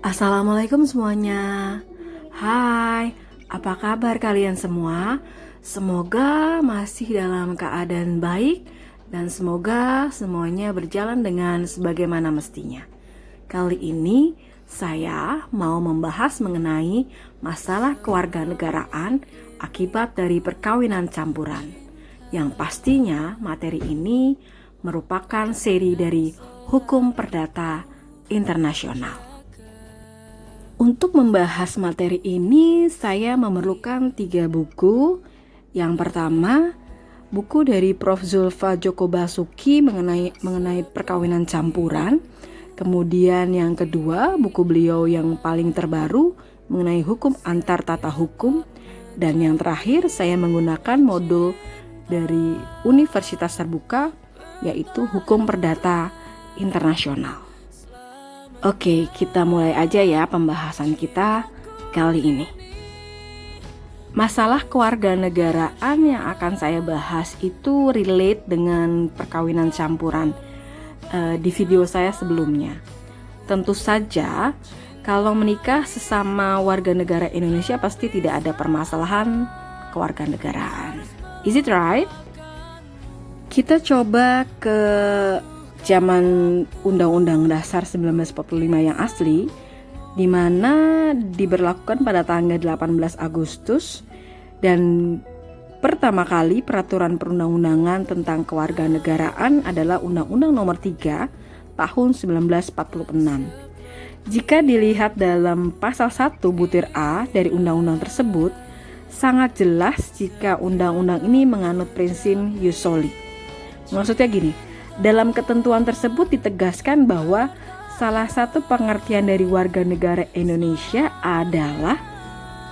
Assalamualaikum semuanya. Hai, apa kabar kalian semua? Semoga masih dalam keadaan baik dan semoga semuanya berjalan dengan sebagaimana mestinya. Kali ini saya mau membahas mengenai masalah kewarganegaraan akibat dari perkawinan campuran. Yang pastinya materi ini merupakan seri dari hukum perdata internasional. Untuk membahas materi ini, saya memerlukan 3 buku. Yang pertama, buku dari Prof. Zulfa Djoko Basuki mengenai perkawinan campuran. Kemudian yang kedua, buku beliau yang paling terbaru mengenai hukum antar tata hukum. Dan yang terakhir, saya menggunakan modul dari Universitas Terbuka, yaitu hukum perdata internasional. Oke, kita mulai aja ya pembahasan kita kali ini. Masalah kewarganegaraan yang akan saya bahas itu relate dengan perkawinan campuran di video saya sebelumnya. Tentu saja, kalau menikah sesama warga negara Indonesia pasti tidak ada permasalahan kewarganegaraan. Is it right? Kita coba ke zaman Undang-Undang Dasar 1945 yang asli, di mana diberlakukan pada tanggal 18 Agustus dan pertama kali peraturan perundang-undangan tentang kewarganegaraan adalah Undang-Undang Nomor 3 tahun 1946. Jika dilihat dalam pasal 1 butir A dari undang-undang tersebut, sangat jelas jika undang-undang ini menganut prinsip ius soli. Maksudnya gini, dalam ketentuan tersebut ditegaskan bahwa salah satu pengertian dari warga negara Indonesia adalah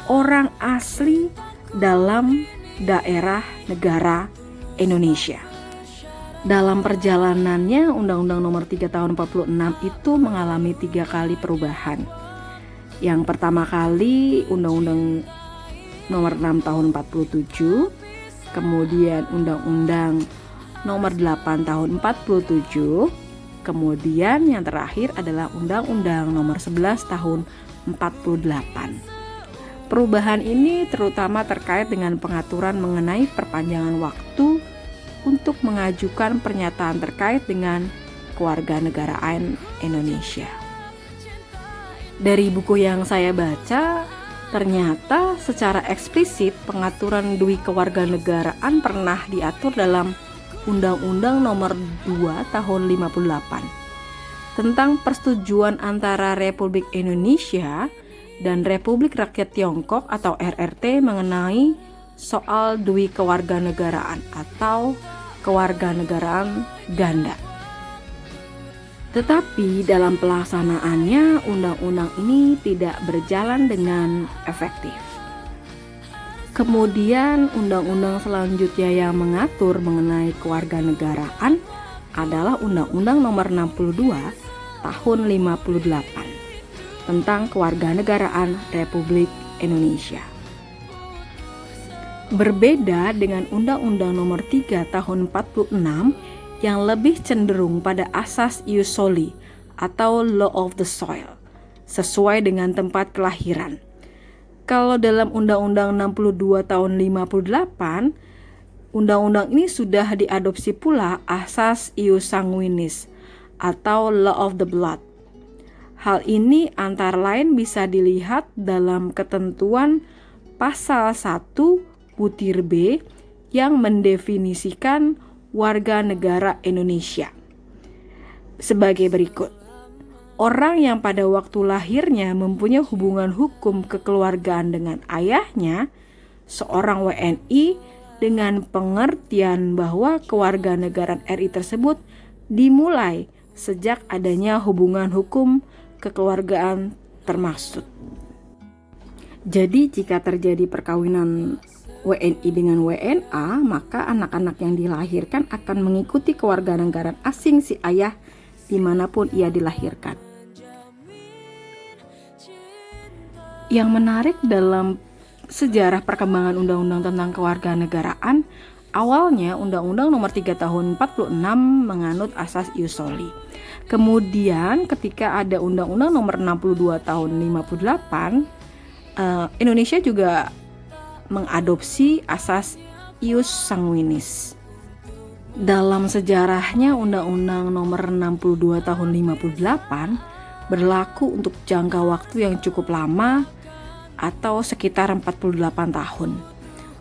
orang asli dalam daerah negara Indonesia. Dalam perjalanannya, Undang-Undang Nomor 3 Tahun 46 itu mengalami 3 kali perubahan. Yang pertama kali Undang-Undang Nomor 6 Tahun 47, kemudian Undang-Undang Nomor 8 Tahun 47, kemudian yang terakhir adalah Undang-Undang Nomor 11 Tahun 48. Perubahan ini terutama terkait dengan pengaturan mengenai perpanjangan waktu untuk mengajukan pernyataan terkait dengan kewarganegaraan Indonesia. Dari buku yang saya baca, ternyata secara eksplisit pengaturan dui kewarganegaraan pernah diatur dalam Undang-Undang Nomor 2 Tahun 58 tentang persetujuan antara Republik Indonesia dan Republik Rakyat Tiongkok atau RRT mengenai soal dui kewarganegaraan atau kewarganegaraan ganda. Tetapi dalam pelaksanaannya undang-undang ini tidak berjalan dengan efektif. Kemudian undang-undang selanjutnya yang mengatur mengenai kewarganegaraan adalah Undang-Undang Nomor 62 Tahun 58 tentang kewarganegaraan Republik Indonesia. Berbeda dengan Undang-Undang Nomor 3 Tahun 46 yang lebih cenderung pada asas ius soli atau law of the soil, sesuai dengan tempat kelahiran. Kalau dalam Undang-Undang 62 tahun 58, undang-undang ini sudah diadopsi pula asas ius sanguinis atau law of the blood. Hal ini antara lain bisa dilihat dalam ketentuan pasal 1 butir B yang mendefinisikan warga negara Indonesia sebagai berikut. Orang yang pada waktu lahirnya mempunyai hubungan hukum kekeluargaan dengan ayahnya, seorang WNI dengan pengertian bahwa kewarganegaraan RI tersebut dimulai sejak adanya hubungan hukum kekeluargaan termaksud. Jadi jika terjadi perkawinan WNI dengan WNA, maka anak-anak yang dilahirkan akan mengikuti kewarganegaraan asing si ayah dimanapun ia dilahirkan. Yang menarik dalam sejarah perkembangan undang-undang tentang kewarganegaraan, awalnya Undang-Undang Nomor 3 Tahun 46 menganut asas ius soli. Kemudian ketika ada Undang-Undang Nomor 62 Tahun 58, Indonesia juga mengadopsi asas ius sanguinis. Dalam sejarahnya Undang-Undang Nomor 62 Tahun 58 berlaku untuk jangka waktu yang cukup lama atau sekitar 48 tahun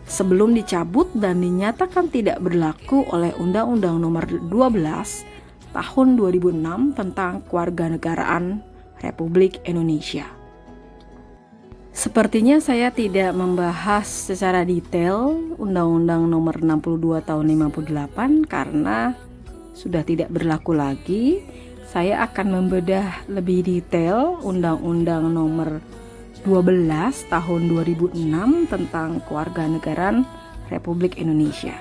sebelum dicabut dan dinyatakan tidak berlaku oleh Undang-Undang Nomor 12 Tahun 2006 tentang Kewarganegaraan Republik Indonesia. Sepertinya saya tidak membahas secara detail Undang-Undang Nomor 62 Tahun 58 karena sudah tidak berlaku lagi. Saya akan membedah lebih detail Undang-Undang Nomor 12 Tahun 2006 tentang Kewarganegaraan Republik Indonesia.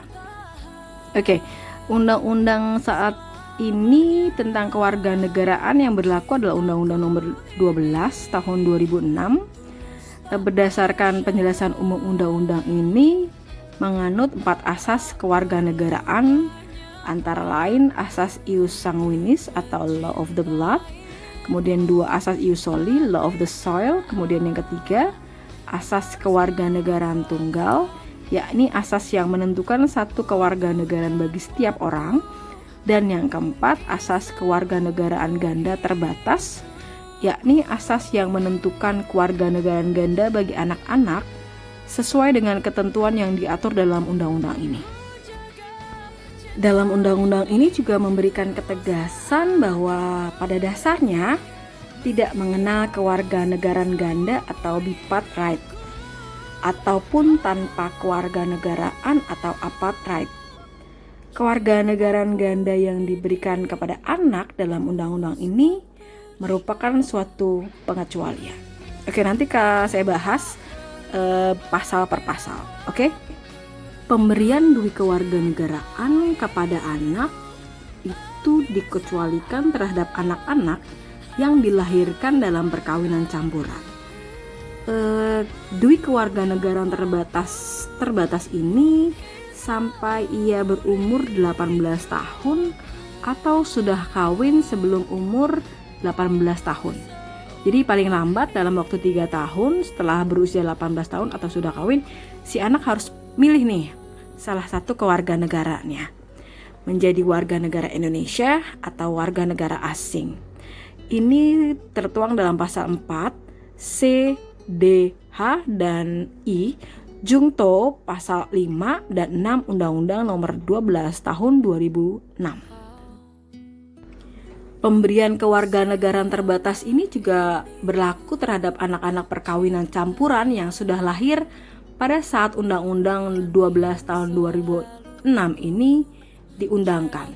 Oke, undang-undang saat ini tentang kewarganegaraan yang berlaku adalah Undang-Undang Nomor 12 Tahun 2006. Berdasarkan penjelasan umum undang-undang ini menganut 4 asas kewarganegaraan, antara lain asas ius sanguinis atau law of the blood, kemudian 2 asas ius soli, law of the soil, kemudian yang ketiga asas kewarganegaraan tunggal, yakni asas yang menentukan satu kewarganegaraan bagi setiap orang, dan yang keempat asas kewarganegaraan ganda terbatas, yakni asas yang menentukan kewarganegaraan ganda bagi anak-anak sesuai dengan ketentuan yang diatur dalam undang-undang ini. Dalam undang-undang ini juga memberikan ketegasan bahwa pada dasarnya tidak mengenal kewarganegaraan ganda atau bipartite ataupun tanpa kewarganegaraan atau apartheid. Kewarganegaraan ganda yang diberikan kepada anak dalam undang-undang ini merupakan suatu pengecualian. Oke, nanti saya bahas pasal per pasal. Oke. Pemberian dui kewarganegaraan kepada anak itu dikecualikan terhadap anak-anak yang dilahirkan dalam perkawinan campuran. Dui kewarganegaraan terbatas ini sampai ia berumur 18 tahun atau sudah kawin sebelum umur 18 tahun. Jadi paling lambat dalam waktu 3 tahun setelah berusia 18 tahun atau sudah kawin, si anak harus milih nih salah satu kewarganegaraannya, menjadi warga negara Indonesia atau warga negara asing. Ini tertuang dalam pasal 4 C, D, H, dan I Jungto pasal 5 dan 6 Undang-Undang Nomor 12 Tahun 2006. Pemberian kewarganegaraan terbatas ini juga berlaku terhadap anak-anak perkawinan campuran yang sudah lahir pada saat Undang-Undang 12 tahun 2006 ini diundangkan,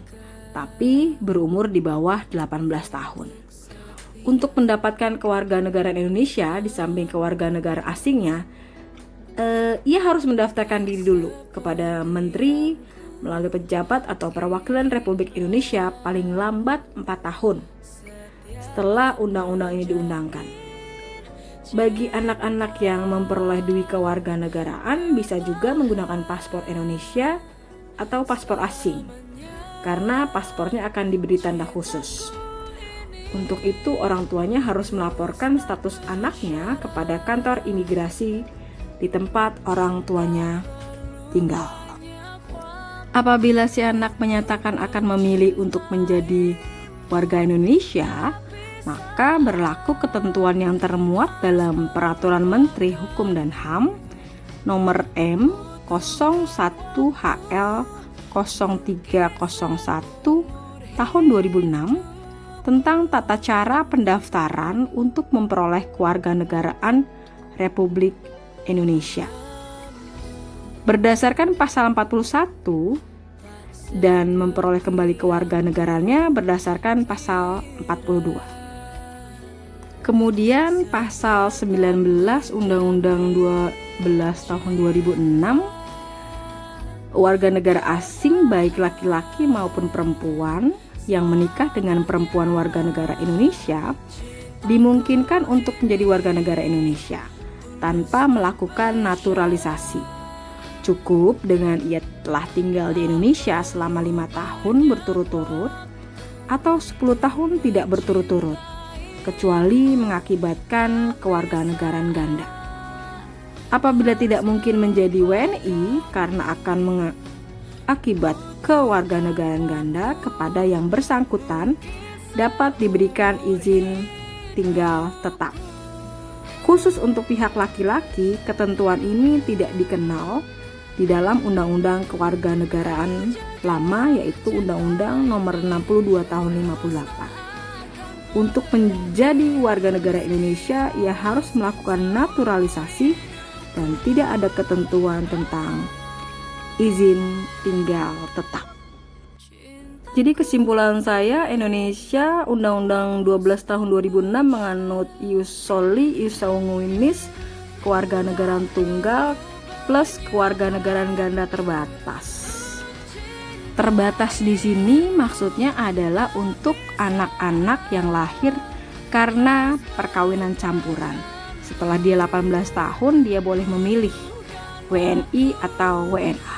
tapi berumur di bawah 18 tahun. Untuk mendapatkan kewarganegaraan Indonesia di samping kewarganegara asingnya, ia harus mendaftarkan diri dulu kepada menteri melalui pejabat atau perwakilan Republik Indonesia paling lambat 4 tahun setelah undang-undang ini diundangkan. Bagi anak-anak yang memperoleh dui kewarganegaraan bisa juga menggunakan paspor Indonesia atau paspor asing karena paspornya akan diberi tanda khusus. Untuk itu orang tuanya harus melaporkan status anaknya kepada kantor imigrasi di tempat orang tuanya tinggal. Apabila si anak menyatakan akan memilih untuk menjadi warga Indonesia, maka berlaku ketentuan yang termuat dalam Peraturan Menteri Hukum dan HAM Nomor M 01HL 0301 Tahun 2006 tentang tata cara pendaftaran untuk memperoleh kewarganegaraan Republik Indonesia. Berdasarkan pasal 41 dan memperoleh kembali kewarganegaraannya berdasarkan pasal 42. Kemudian pasal 19 Undang-Undang 12 tahun 2006, warga negara asing baik laki-laki maupun perempuan yang menikah dengan perempuan warga negara Indonesia dimungkinkan untuk menjadi warga negara Indonesia tanpa melakukan naturalisasi. Cukup dengan ia telah tinggal di Indonesia selama 5 tahun berturut-turut atau 10 tahun tidak berturut-turut, kecuali mengakibatkan kewarganegaraan ganda. Apabila tidak mungkin menjadi WNI karena akan mengakibat kewarganegaraan ganda, kepada yang bersangkutan dapat diberikan izin tinggal tetap. Khusus untuk pihak laki-laki, ketentuan ini tidak dikenal di dalam Undang-Undang Kewarganegaraan lama, yaitu Undang-Undang Nomor 62 Tahun 58. Untuk menjadi warga negara Indonesia, ia harus melakukan naturalisasi dan tidak ada ketentuan tentang izin tinggal tetap. Jadi kesimpulan saya, Indonesia Undang-Undang 12 tahun 2006 menganut ius soli, ius sanguinis, kewarganegaraan tunggal plus kewarganegaraan ganda terbatas. Terbatas di sini maksudnya adalah untuk anak-anak yang lahir karena perkawinan campuran. Setelah dia 18 tahun, dia boleh memilih WNI atau WNA.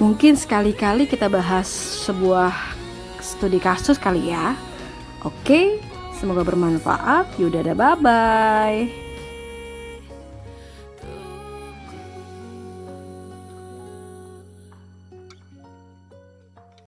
Mungkin sekali-kali kita bahas sebuah studi kasus kali ya. Oke, semoga bermanfaat. Yaudah, bye-bye.